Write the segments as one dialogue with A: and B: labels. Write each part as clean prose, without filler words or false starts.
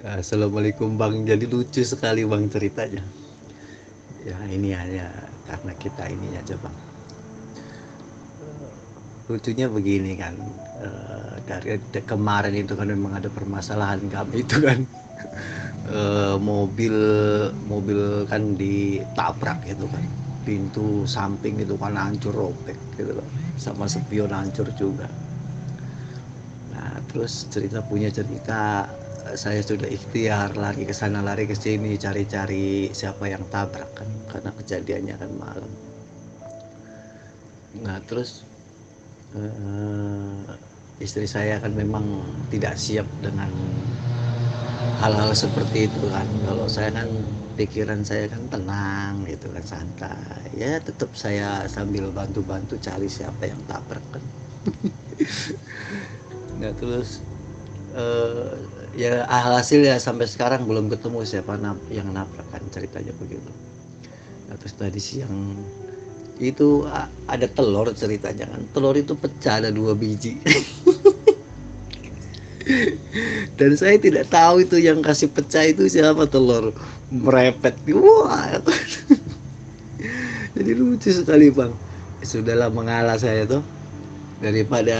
A: Assalamualaikum Bang, jadi lucu sekali Bang ceritanya. Ya ini hanya karena kita ini aja Bang. Lucunya begini kan, dari kemarin itu kan memang ada permasalahan kami itu kan. Mobil mobil kan ditabrak gitu kan, pintu samping itu kan hancur robek gitu kan, sama spion hancur juga. Nah, terus cerita, saya sudah ikhtiar lari ke sana lari ke sini cari-cari siapa yang tabrak kan karena kejadiannya kan malam. Nah, terus eh, istri saya kan memang tidak siap dengan hal-hal seperti itu kan. Kalau saya kan pikiran saya kan tenang gitu kan, santai. Ya tetap saya sambil bantu-bantu cari siapa yang tabrak kan. Nah, terus eh, ya alhasil ya sampai sekarang belum ketemu siapa yang nabrak kan, ceritanya begitu. Nah, terus tadi siang itu ada telur, ceritanya kan telur itu pecah ada 2 biji. Dan saya tidak tahu itu yang kasih pecah itu siapa, telur merepet. Wah, jadi lucu sekali Bang. Sudahlah, mengalah saya tuh, daripada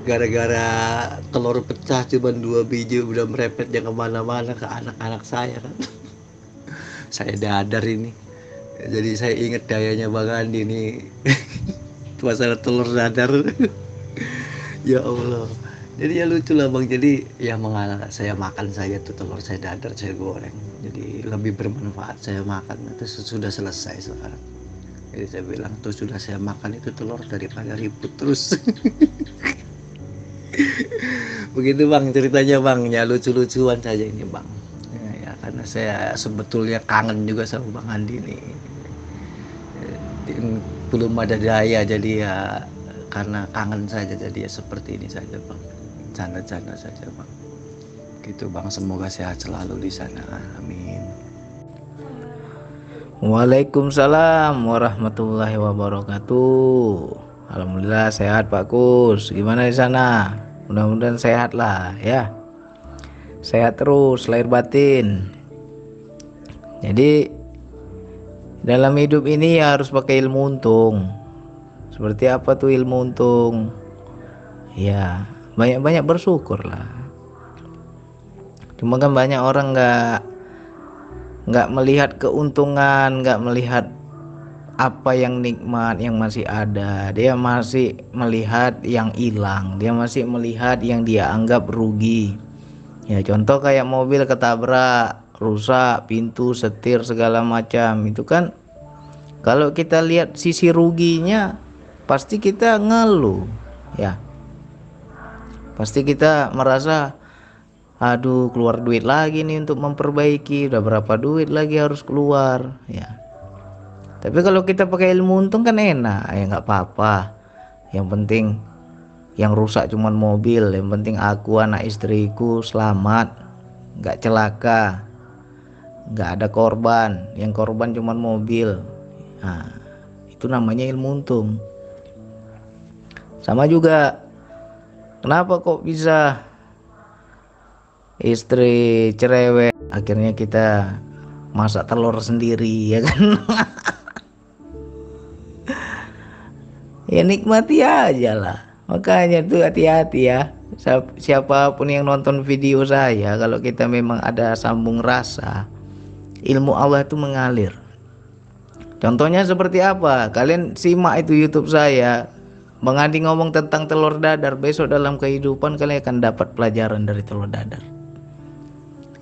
A: gara-gara telur pecah cuma 2 biji udah merepetnya kemana-mana ke anak-anak saya kan. Saya dadar ini, jadi saya ingat dayanya Bang Andi nih. Masalah telur dadar. Ya Allah, jadi ya lucu lah Bang. Jadi ya mengalah, saya makan saja tuh telur, saya dadar, saya goreng, jadi lebih bermanfaat saya makan itu sudah selesai sekarang. Jadi saya bilang tuh, sudah saya makan itu telur daripada ribut terus. Begitu Bang ceritanya Bang, ya lucu-lucuan saja ini Bang. Ya, karena saya sebetulnya kangen juga sama Bang Andi nih. Belum ada daya, jadi ya karena kangen saja, jadi ya seperti ini saja Bang, canda-canda saja Bang. Gitu Bang, semoga sehat selalu di sana, amin.
B: Waalaikumsalam warahmatullahi wabarakatuh. Alhamdulillah sehat Pak Kus. Gimana di sana? Mudah-mudahan sehat lah ya. Sehat terus lahir batin. Jadi dalam hidup ini ya harus pakai ilmu untung. Seperti apa tuh ilmu untung? Ya banyak-banyak bersyukur lah. Cuma kan banyak orang nggak melihat keuntungan, nggak melihat apa yang nikmat yang masih ada. Dia masih melihat yang hilang, dia masih melihat yang dia anggap rugi. Ya contoh kayak mobil ketabrak, rusak pintu, setir segala macam, itu kan kalau kita lihat sisi ruginya pasti kita ngeluh ya, pasti kita merasa aduh keluar duit lagi nih untuk memperbaiki, udah berapa duit lagi harus keluar ya. Tapi kalau kita pakai ilmu untung kan enak, ya nggak apa-apa. Yang penting yang rusak cuman mobil, yang penting aku anak istriku selamat, nggak celaka, nggak ada korban. Yang korban cuman mobil. Nah, itu namanya ilmu untung. Sama juga, kenapa kok bisa istri cerewet, akhirnya kita masak telur sendiri ya kan? Ya nikmati aja lah. Makanya tuh hati-hati ya. Siapapun yang nonton video saya, kalau kita memang ada sambung rasa, ilmu Allah itu mengalir. Contohnya seperti apa? Kalian simak itu YouTube saya. Bang Andi ngomong tentang telur dadar. Besok dalam kehidupan kalian akan dapat pelajaran dari telur dadar.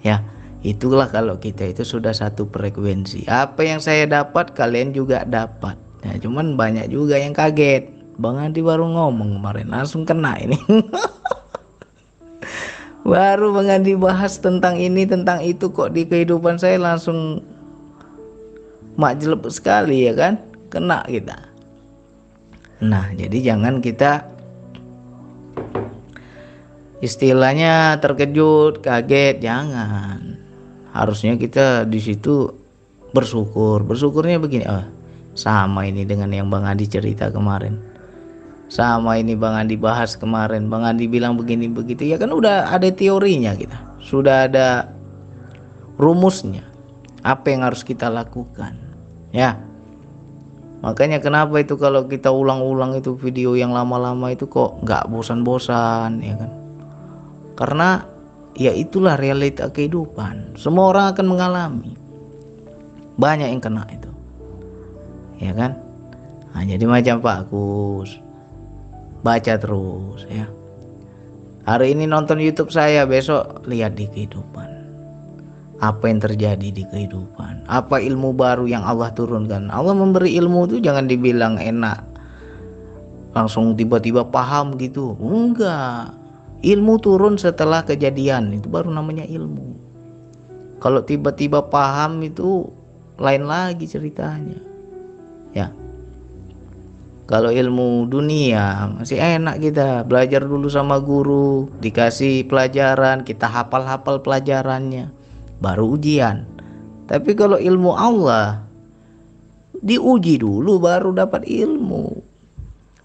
B: Ya, itulah kalau kita itu sudah satu frekuensi. Apa yang saya dapat kalian juga dapat. Nah, cuman banyak juga yang kaget. Bang Andi baru ngomong kemarin, langsung kena ini. Baru Bang Andi bahas tentang ini, tentang itu, kok di kehidupan saya langsung makjeleb sekali ya kan? Kena kita. Nah, jadi jangan kita istilahnya terkejut, kaget, jangan. Harusnya kita di situ bersyukur. Bersyukurnya begini, sama ini dengan yang Bang Andi cerita kemarin. Sama ini Bang Andi bahas kemarin. Bang Andi bilang begini begitu, ya kan udah ada teorinya kita. sudah ada rumusnya apa yang harus kita lakukan, ya. Makanya kenapa itu kalau kita ulang-ulang itu video yang lama-lama itu kok nggak bosan-bosan, ya kan? Karena ya itulah realita kehidupan. Semua orang akan mengalami. Banyak yang kena itu, ya kan? Nah, jadi macam Pak Kus, baca terus ya. Hari ini nonton YouTube saya, besok lihat di kehidupan. Apa yang terjadi di kehidupan, apa ilmu baru yang Allah turunkan. Allah memberi ilmu itu jangan dibilang enak langsung tiba-tiba paham gitu, enggak. Ilmu turun setelah kejadian, itu baru namanya ilmu. Kalau tiba-tiba paham itu lain lagi ceritanya, ya. Kalau ilmu dunia masih enak, kita belajar dulu sama guru, dikasih pelajaran, kita hafal-hafal pelajarannya, baru ujian. Tapi kalau ilmu Allah diuji dulu baru dapat ilmu.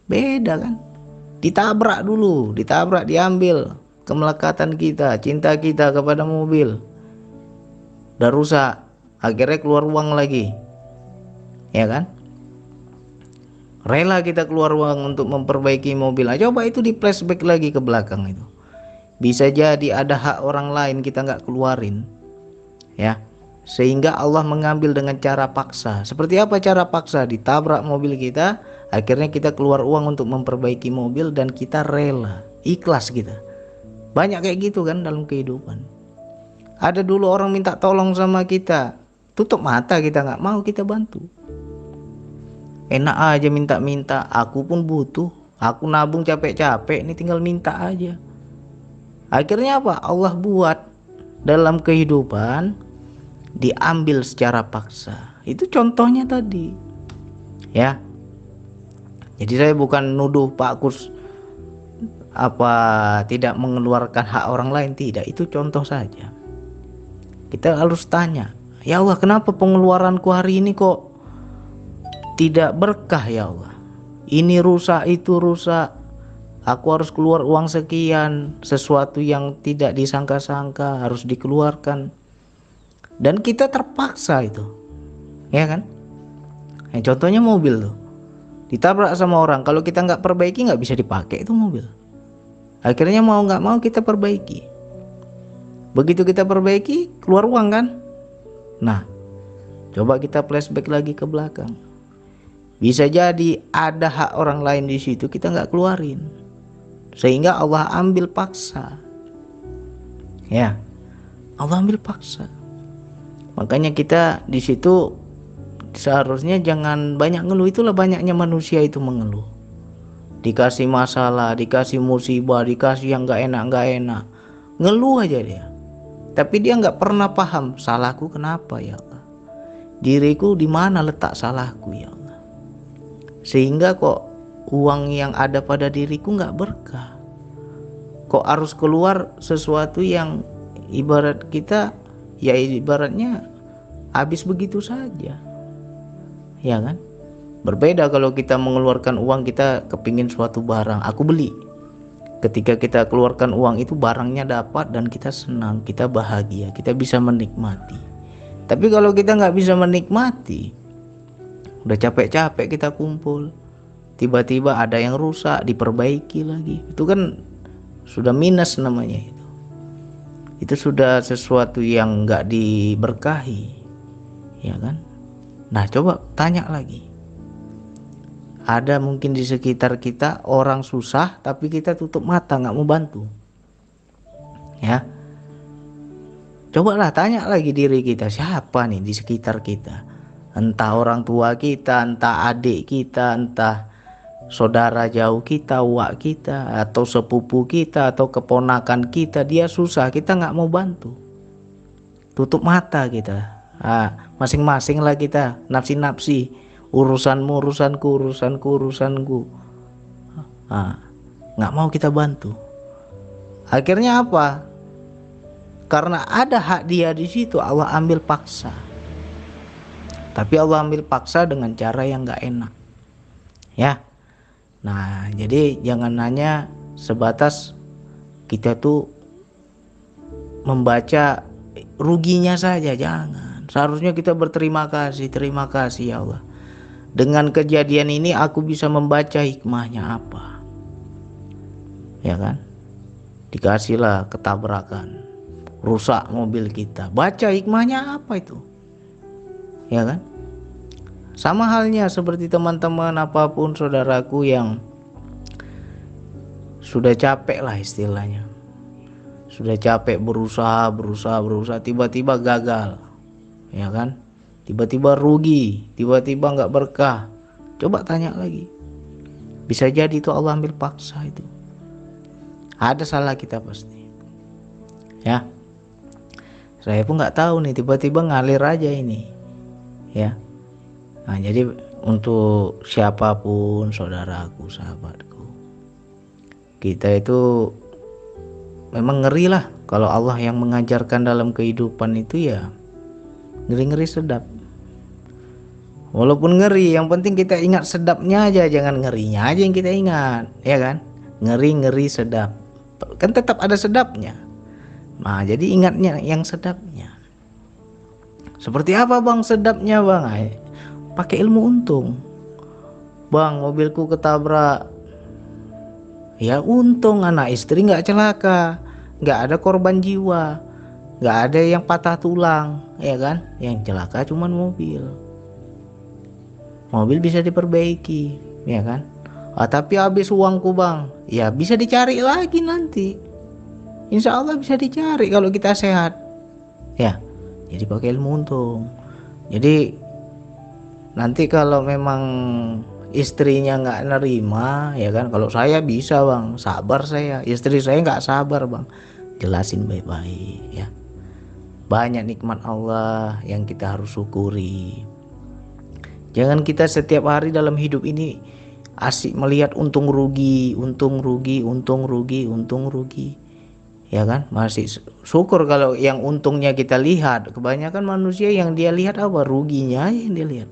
B: Beda kan? Ditabrak dulu, diambil kemelekatan kita, cinta kita kepada mobil. Udah rusak, akhirnya keluar uang lagi. Ya kan? Rela kita keluar uang untuk memperbaiki mobil. Coba itu di flashback lagi ke belakang itu. Bisa jadi ada hak orang lain kita nggak keluarin, ya, sehingga Allah mengambil dengan cara paksa. Seperti apa cara paksa? Ditabrak mobil kita, akhirnya kita keluar uang untuk memperbaiki mobil dan kita rela, ikhlas kita. Banyak kayak gitu kan dalam kehidupan. Ada dulu orang minta tolong sama kita, tutup mata, kita nggak mau, kita bantu. Enak aja minta-minta, aku pun butuh, aku nabung capek-capek, ini tinggal minta aja. Akhirnya apa? Allah buat dalam kehidupan diambil secara paksa. Itu contohnya tadi, ya. Jadi saya bukan nuduh Pak Kus apa tidak mengeluarkan hak orang lain, tidak. Itu contoh saja. Kita harus tanya, ya Allah, kenapa pengeluaranku hari ini kok tidak berkah ya Allah? Ini rusak, itu rusak. Aku harus keluar uang sekian, sesuatu yang tidak disangka-sangka harus dikeluarkan. Dan kita terpaksa itu, ya kan? Contohnya mobil tuh, ditabrak sama orang. Kalau kita nggak perbaiki nggak bisa dipakai itu mobil. Akhirnya mau nggak mau kita perbaiki. Begitu kita perbaiki, keluar uang kan? Nah, coba kita flashback lagi ke belakang. Bisa jadi ada hak orang lain di situ, kita nggak keluarin, sehingga Allah ambil paksa. Ya, Allah ambil paksa. Makanya kita di situ seharusnya jangan banyak ngeluh. Itulah banyaknya manusia itu mengeluh. Dikasih masalah, dikasih musibah, dikasih yang nggak enak, ngeluh aja dia. Tapi dia nggak pernah paham, salahku kenapa ya Allah? Diriku di mana letak salahku ya Allah? Sehingga kok uang yang ada pada diriku nggak berkah. Kok harus keluar sesuatu yang ibarat kita, ya ibaratnya habis begitu saja, ya kan? Berbeda kalau kita mengeluarkan uang, kita kepingin suatu barang, aku beli. Ketika kita keluarkan uang itu, barangnya dapat dan kita senang, kita bahagia, kita bisa menikmati. Tapi kalau kita nggak bisa menikmati, udah capek-capek kita kumpul, tiba-tiba ada yang rusak, diperbaiki lagi, itu kan sudah minus namanya itu. Itu sudah sesuatu yang nggak diberkahi, ya kan? Nah, coba tanya lagi. Ada mungkin di sekitar kita orang susah, tapi kita tutup mata, nggak mau bantu, ya. Cobalah tanya lagi diri kita, siapa nih di sekitar kita? Entah orang tua kita, entah adik kita, entah saudara jauh kita, uak kita, atau sepupu kita, atau keponakan kita, dia susah, kita nggak mau bantu, tutup mata kita. Masing-masing lah kita, nafsi-nafsi, urusanmu, urusanku. Nggak mau kita bantu. Akhirnya apa? Karena ada hak dia di situ, Allah ambil paksa. Tapi Allah ambil paksa dengan cara yang nggak enak, ya. Nah, jadi jangan hanya sebatas kita tuh membaca ruginya saja, jangan. Seharusnya kita berterima kasih, terima kasih ya Allah. Dengan kejadian ini aku bisa membaca hikmahnya apa. Ya kan? Dikasihlah ketabrakan, rusak mobil kita. Baca hikmahnya apa itu? Ya kan? Sama halnya seperti teman-teman apapun saudaraku yang sudah capek lah istilahnya. Sudah capek berusaha, tiba-tiba gagal. Ya kan? Tiba-tiba rugi, tiba-tiba nggak berkah. Coba tanya lagi. Bisa jadi itu Allah ambil paksa itu. Ada salah kita pasti. Ya. Saya pun nggak tahu nih, tiba-tiba ngalir aja ini. Ya. Nah, jadi untuk siapapun saudaraku, sahabatku, kita itu memang ngeri lah kalau Allah yang mengajarkan dalam kehidupan itu ya ngeri-ngeri sedap. Walaupun ngeri, yang penting kita ingat sedapnya aja, jangan ngerinya aja yang kita ingat, ya kan? Ngeri-ngeri sedap. Kan tetap ada sedapnya. Nah, jadi ingatnya yang sedapnya. Seperti apa bang sedapnya bang? Pakai ilmu untung. Bang, mobilku ketabrak. Ya untung anak istri nggak celaka, nggak ada korban jiwa, nggak ada yang patah tulang, ya kan? Yang celaka cuman mobil. Mobil bisa diperbaiki, ya kan? Tapi habis uangku bang, ya bisa dicari lagi nanti. Insya Allah bisa dicari kalau kita sehat, ya. Jadi pakai ilmu untung. Jadi nanti kalau memang istrinya nggak nerima, ya kan? Kalau saya bisa bang, sabar saya. Istri saya nggak sabar bang. Jelasin baik-baik, ya. Banyak nikmat Allah yang kita harus syukuri. Jangan kita setiap hari dalam hidup ini asik melihat untung rugi, ya kan? Masih syukur kalau yang untungnya kita lihat. Kebanyakan manusia yang dia lihat apa? Ruginya yang dia lihat.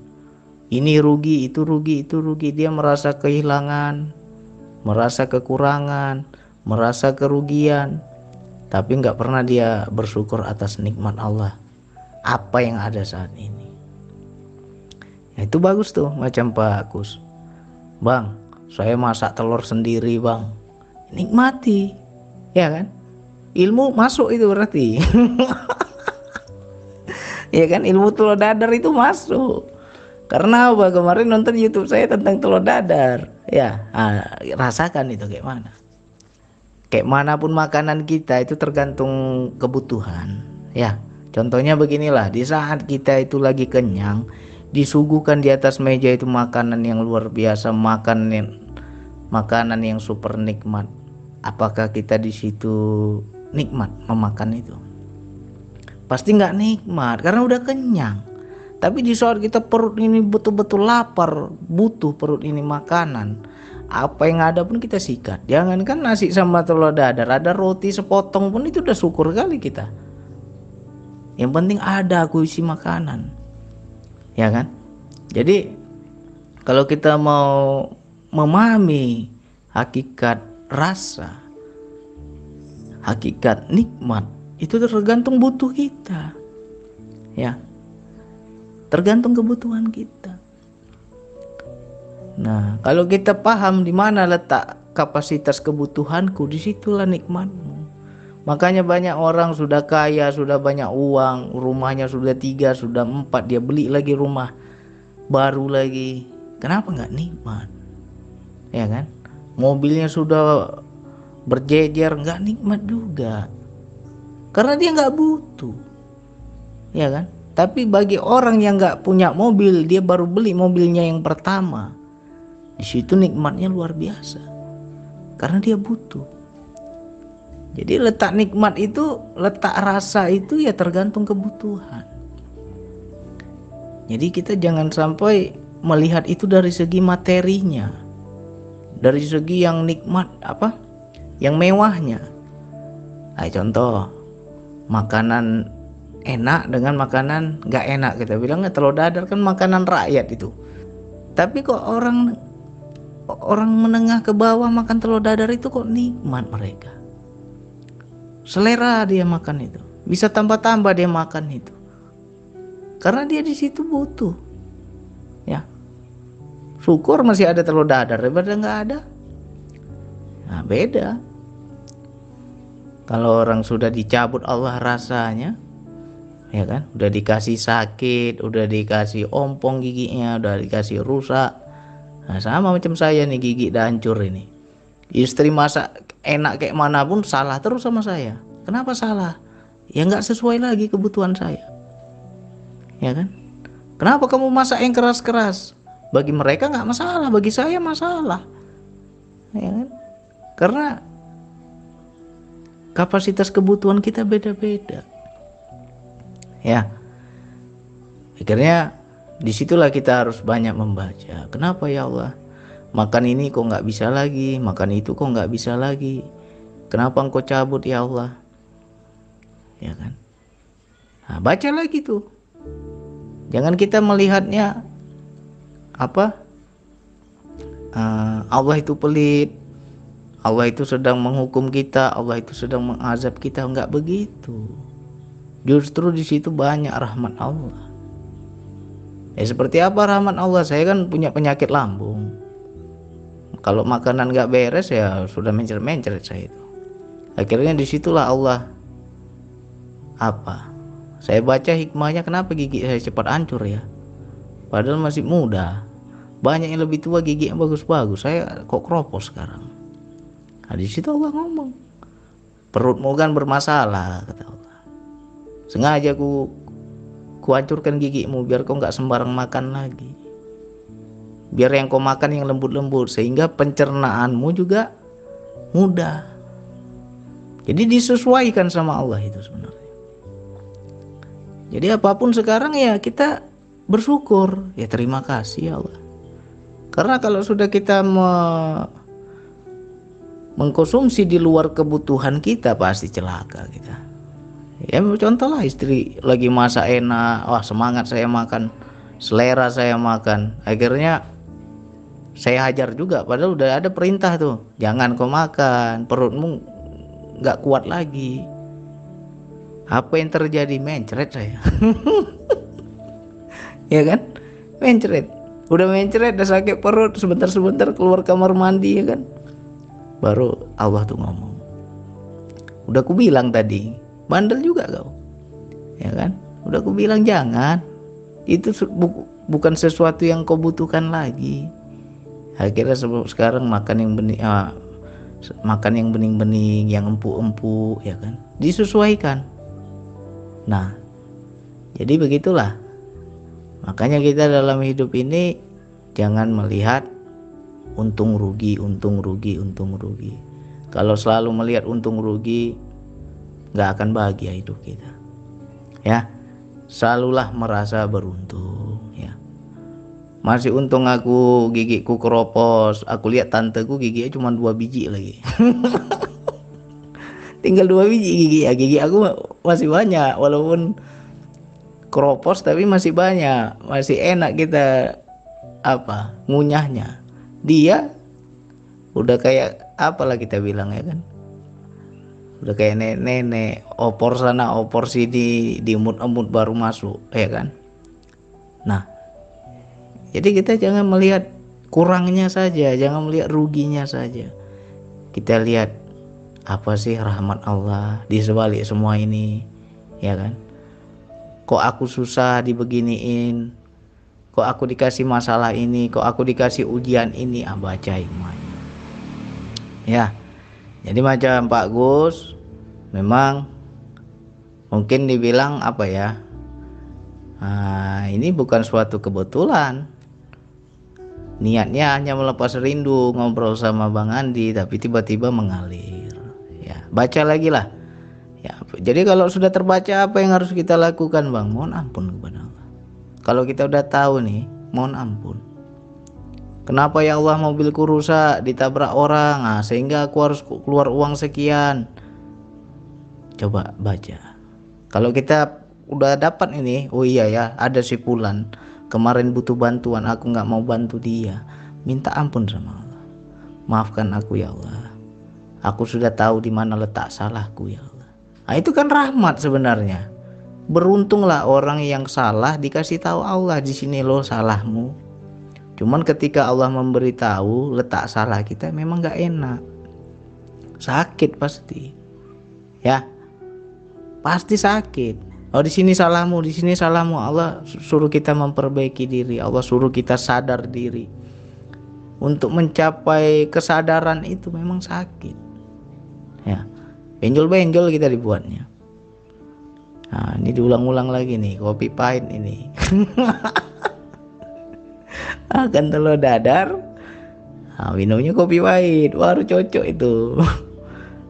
B: Ini rugi, itu rugi, itu rugi. Dia merasa kehilangan, merasa kekurangan, merasa kerugian, tapi nggak pernah dia bersyukur atas nikmat Allah apa yang ada saat ini. Ya, itu bagus tuh macam Pak Kus. Bang, saya masak telur sendiri bang, nikmati, ya kan? Ilmu masuk itu berarti. Ya kan, ilmu telur dadar itu masuk. Karena apa? Kemarin nonton YouTube saya tentang telur dadar. Ya, rasakan itu kayak mana. Kayak manapun makanan kita itu tergantung kebutuhan. Ya, contohnya beginilah. Di saat kita itu lagi kenyang, disuguhkan di atas meja itu makanan yang luar biasa, makanan yang super nikmat. Apakah kita di situ nikmat memakan itu? Pasti nggak nikmat karena udah kenyang. Tapi di saat kita perut ini betul-betul lapar, butuh perut ini makanan, apa yang ada pun kita sikat. Jangankan nasi sama telur dadar, ada roti sepotong pun itu udah syukur kali kita. Yang penting ada aku isi makanan, ya kan? Jadi kalau kita mau memahami hakikat rasa, hakikat nikmat, itu tergantung butuh kita, ya. Tergantung kebutuhan kita. Nah, kalau kita paham di mana letak kapasitas kebutuhanku, disitulah nikmatmu. Makanya banyak orang sudah kaya, sudah banyak uang, rumahnya sudah 3, sudah 4, dia beli lagi rumah baru lagi. Kenapa nggak nikmat? Ya kan? Mobilnya sudah berjejer, nggak nikmat juga. Karena dia nggak butuh. Ya kan? Tapi bagi orang yang nggak punya mobil, dia baru beli mobilnya yang pertama, di situ nikmatnya luar biasa, karena dia butuh. Jadi letak nikmat itu, letak rasa itu ya tergantung kebutuhan. Jadi kita jangan sampai melihat itu dari segi materinya, dari segi yang nikmat apa, yang mewahnya. Contoh makanan enak dengan makanan nggak enak, kita bilang telur dadar kan makanan rakyat itu. Tapi kok orang menengah ke bawah makan telur dadar itu kok nikmat mereka, selera dia makan itu. Bisa tambah-tambah dia makan itu. Karena dia di situ butuh. Ya. Syukur masih ada telur dadar daripada nggak ada. Nah, beda. Kalau orang sudah dicabut Allah rasanya, ya kan? Udah dikasih sakit, udah dikasih ompong giginya, udah dikasih rusak. Nah, sama macam saya nih, gigi dah hancur ini. Istri masak enak kayak manapun salah terus sama saya. Kenapa salah? Ya nggak sesuai lagi kebutuhan saya. Ya kan? Kenapa kamu masak yang keras-keras? Bagi mereka nggak masalah, bagi saya masalah. Ya kan? Karena kapasitas kebutuhan kita beda-beda. Ya. Akhirnya disitulah kita harus banyak membaca. Kenapa ya Allah? Makan ini kok nggak bisa lagi, makan itu kok nggak bisa lagi. Kenapa engkau cabut ya Allah? Ya kan? Nah, baca lagi tuh. Jangan kita melihatnya apa? Allah itu pelit, Allah itu sedang menghukum kita, Allah itu sedang mengazab kita. Enggak begitu. Justru di situ banyak rahmat Allah. Ya seperti apa rahmat Allah? Saya kan punya penyakit lambung. Kalau makanan nggak beres ya sudah mencret-mencret saya itu. Akhirnya disitulah Allah apa? Saya baca hikmahnya kenapa gigi saya cepat hancur ya? Padahal masih muda. Banyak yang lebih tua gigi yang bagus-bagus. Saya kok keropos sekarang. Nah, di situ Allah ngomong, perutmu kan bermasalah, kata Allah. Sengaja ku hancurkan gigimu biar kau nggak sembarang makan lagi. Biar yang kau makan yang lembut-lembut sehingga pencernaanmu juga mudah. Jadi disesuaikan sama Allah itu sebenarnya. Jadi apapun sekarang ya kita bersyukur, ya terima kasih ya Allah. Karena kalau sudah kita mengkonsumsi di luar kebutuhan kita pasti celaka kita. Ya contohlah istri lagi masak enak, wah semangat saya makan, selera saya makan. Akhirnya saya hajar juga, padahal udah ada perintah tuh, jangan kau makan, perutmu nggak kuat lagi. Apa yang terjadi? Mencret saya. Ya kan? Mencret. Udah mencret, udah sakit perut, sebentar-sebentar keluar kamar mandi ya kan. Baru Allah tuh ngomong, udah ku bilang tadi, bandel juga kau. Ya kan? Udah ku bilang jangan. Itu bukan sesuatu yang kau butuhkan lagi. Akhirnya sekarang makan yang bening-bening, yang empuk-empuk ya kan. Disesuaikan. Nah, jadi begitulah. Makanya kita dalam hidup ini jangan melihat untung rugi. Kalau selalu melihat untung rugi, nggak akan bahagia hidup kita. Ya, selalulah merasa beruntung. Ya, masih untung aku gigiku keropos. Aku lihat tanteku giginya cuma 2 biji lagi. Tinggal 2 biji gigi. Ya, gigi aku masih banyak, walaupun keropos tapi masih banyak, masih enak kita ngunyahnya. Dia udah kayak apalah kita bilang ya kan, udah kayak nenek-nenek, opor sana opor sini, diemut-emut baru masuk ya kan. Nah, jadi kita jangan melihat kurangnya saja, jangan melihat ruginya saja. Kita lihat apa sih rahmat Allah di sebalik semua ini ya kan. Kok aku susah dibeginiin, kok aku dikasih masalah ini, kok aku dikasih ujian ini. Baca hikmahnya ya. Jadi macam Pak Gus, memang mungkin dibilang apa ya, ini bukan suatu kebetulan. Niatnya hanya melepas rindu ngobrol sama Bang Andi, tapi tiba-tiba mengalir ya. Baca lagi lah ya. Jadi kalau sudah terbaca, apa yang harus kita lakukan Bang? Mohon ampun kepada Allah. Kalau kita udah tahu nih, mohon ampun. Kenapa ya Allah mobilku rusak, ditabrak orang, sehingga aku harus keluar uang sekian. Coba baca. Kalau kita udah dapat ini, oh iya ya, ada si Fulan kemarin butuh bantuan, aku nggak mau bantu dia. Minta ampun sama Allah. Maafkan aku ya Allah. Aku sudah tahu di mana letak salahku ya Allah. Nah, itu kan rahmat sebenarnya. Beruntunglah orang yang salah dikasih tahu Allah, di sini loh salahmu. Cuman ketika Allah memberitahu letak salah kita memang gak enak, sakit pasti, ya pasti sakit. Oh, di sini salahmu, di sini salahmu. Allah suruh kita memperbaiki diri, Allah suruh kita sadar diri. Untuk mencapai kesadaran itu memang sakit, ya. Benjol-benjol kita dibuatnya. Nah, ini diulang-ulang lagi nih, kopi pahit ini. Akan telur dadar, nah, minumnya kopi pahit, baru cocok itu.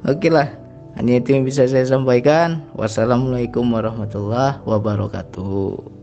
B: Oke lah, hanya itu yang bisa saya sampaikan. Wassalamualaikum warahmatullahi wabarakatuh.